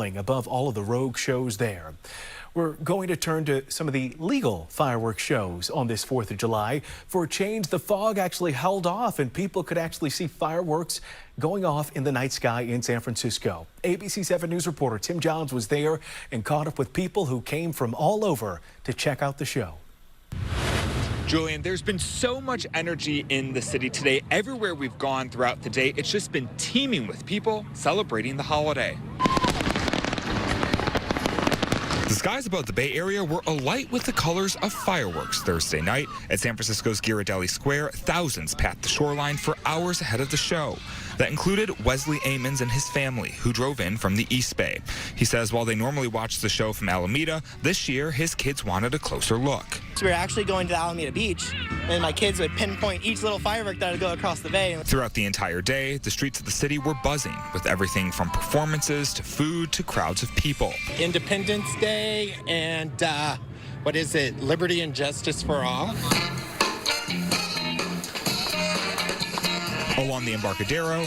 towering above all of the rogue shows there. We're going to turn to some of the legal fireworks shows on this 4th of July. For a change, the fog actually held off and people could actually see fireworks going off in the night sky in San Francisco. ABC 7 News reporter Tim Johns was there and caught up with people who came from all over to check out the show. Julian, there's been so much energy in the city today. Everywhere we've gone throughout the day, it's just been teeming with people celebrating the holiday. The skies above the Bay Area were alight with the colors of fireworks Thursday night. At San Francisco's Ghirardelli Square, thousands packed the shoreline for hours ahead of the show. That included Wesley Amons and his family, who drove in from the East Bay. He says while they normally watch the show from Alameda, this year his kids wanted a closer look. So we were actually going to the Alameda Beach, and my kids would pinpoint each little firework that would go across the bay. Throughout the entire day, the streets of the city were buzzing with everything from performances to food to crowds of people. Independence Day and, what is it, Liberty and Justice for All. Along the Embarcadero,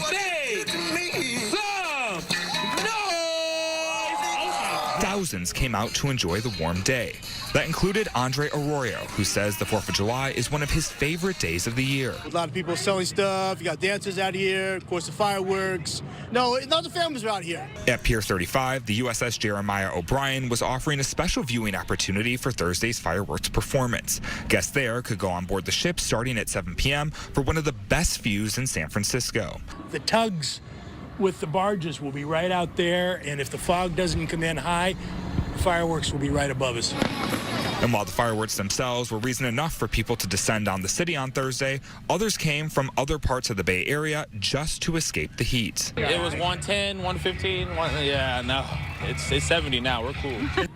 thousands came out to enjoy the warm day. That included Andre Arroyo, who says the 4th of July is one of his favorite days of the year. A lot of people selling stuff. You got dancers out here, of course, the fireworks. No, the families are out here. At Pier 35, the USS Jeremiah O'Brien was offering a special viewing opportunity for Thursday's fireworks performance. Guests there could go on board the ship starting at 7 p.m. for one of the best views in San Francisco. The tugs with the barges will be right out there, and if the fog doesn't come in high, the fireworks will be right above us. And while the fireworks themselves were reason enough for people to descend on the city on Thursday, others came from other parts of the Bay Area just to escape the heat. It was 110, 115, yeah, no, it's 70 now, we're cool.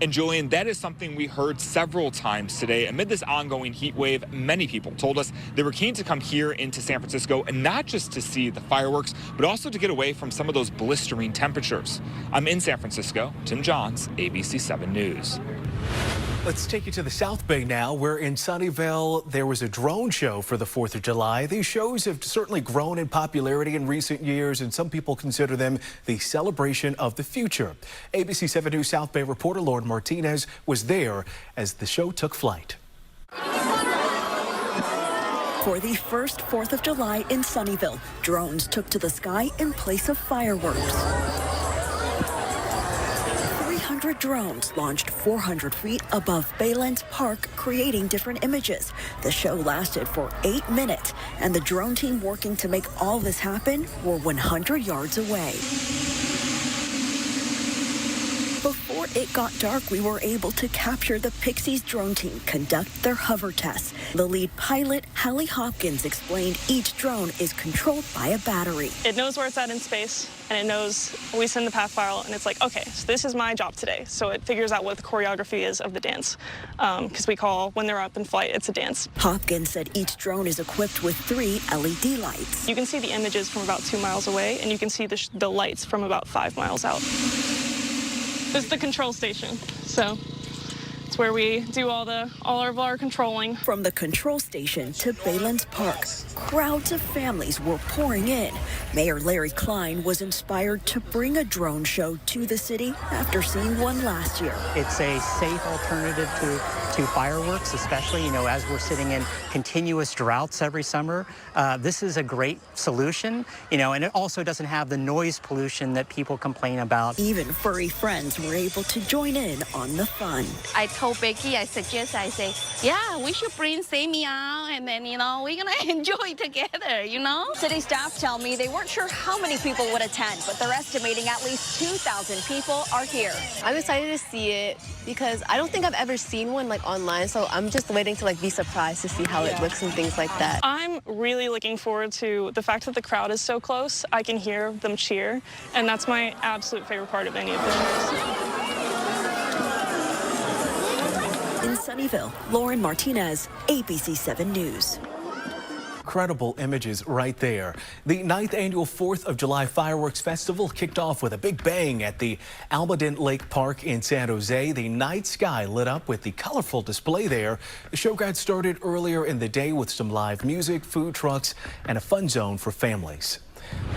And Julian, that is something we heard several times today. Amid this ongoing heat wave, many people told us they were keen to come here into San Francisco and not just to see the fireworks, but also to get away from some of those blistering temperatures. I'm in San Francisco. Tim Johns, ABC 7 News. Let's take you to the South Bay now, where in Sunnyvale there was a drone show for the 4th of July. These shows have certainly grown in popularity in recent years, and some people consider them the celebration of the future. ABC 7 News South Bay reporter Lauren Martinez was there as the show took flight. For the first 4th of July in Sunnyvale, drones took to the sky in place of fireworks. 300 drones launched 400 feet above Baylands Park, creating different images. The show lasted for 8 minutes, and the drone team working to make all this happen were 100 yards away. Before it got dark, we were able to capture the Pixies drone team conduct their hover tests. The lead pilot, Hallie Hopkins, explained each drone is controlled by a battery. It knows where it's at in space, and it knows we send the path file, and it's like, okay, so this is my job today. So it figures out what the choreography is of the dance, because we call, when they're up in flight, it's a dance. Hopkins said each drone is equipped with 3 LED lights. You can see the images from about 2 miles away, and you can see the lights from about 5 miles out. This is the control station, so it's where we do all of our controlling. From the control station to Baylands Park, crowds of families were pouring in. Mayor Larry Klein was inspired to bring a drone show to the city after seeing one last year. It's a safe alternative to fireworks, especially, as we're sitting in continuous droughts every summer. This is a great solution, and it also doesn't have the noise pollution that people complain about. Even furry friends were able to join in on the fun. I told Becky, I say, yeah, we should bring Sammy out, and then, we're gonna enjoy together, City staff tell me they weren't sure how many people would attend, but they're estimating at least 2,000 people are here. I'm excited to see it because I don't think I've ever seen one online, so I'm just waiting to be surprised to see how it looks and things like that. I'm really looking forward to the fact that the crowd is so close. I can hear them cheer, and that's my absolute favorite part of any of this. In Sunnyvale, Lauren Martinez, ABC 7 News. Incredible images right there. The 9th annual 4th of July Fireworks Festival kicked off with a big bang at the Almaden Lake Park in San Jose. The night sky lit up with the colorful display there. The show got started earlier in the day with some live music, food trucks, and a fun zone for families.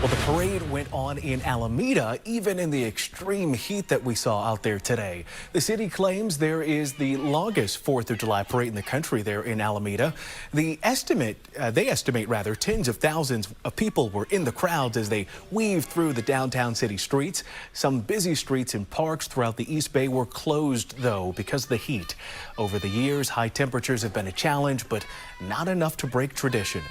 Well, the parade went on in Alameda, even in the extreme heat that we saw out there today. The city claims there is the longest 4th of July parade in the country there in Alameda. They estimate tens of thousands of people were in the crowds as they weaved through the downtown city streets. Some busy streets and parks throughout the East Bay were closed, though, because of the heat. Over the years, high temperatures have been a challenge, but not enough to break tradition.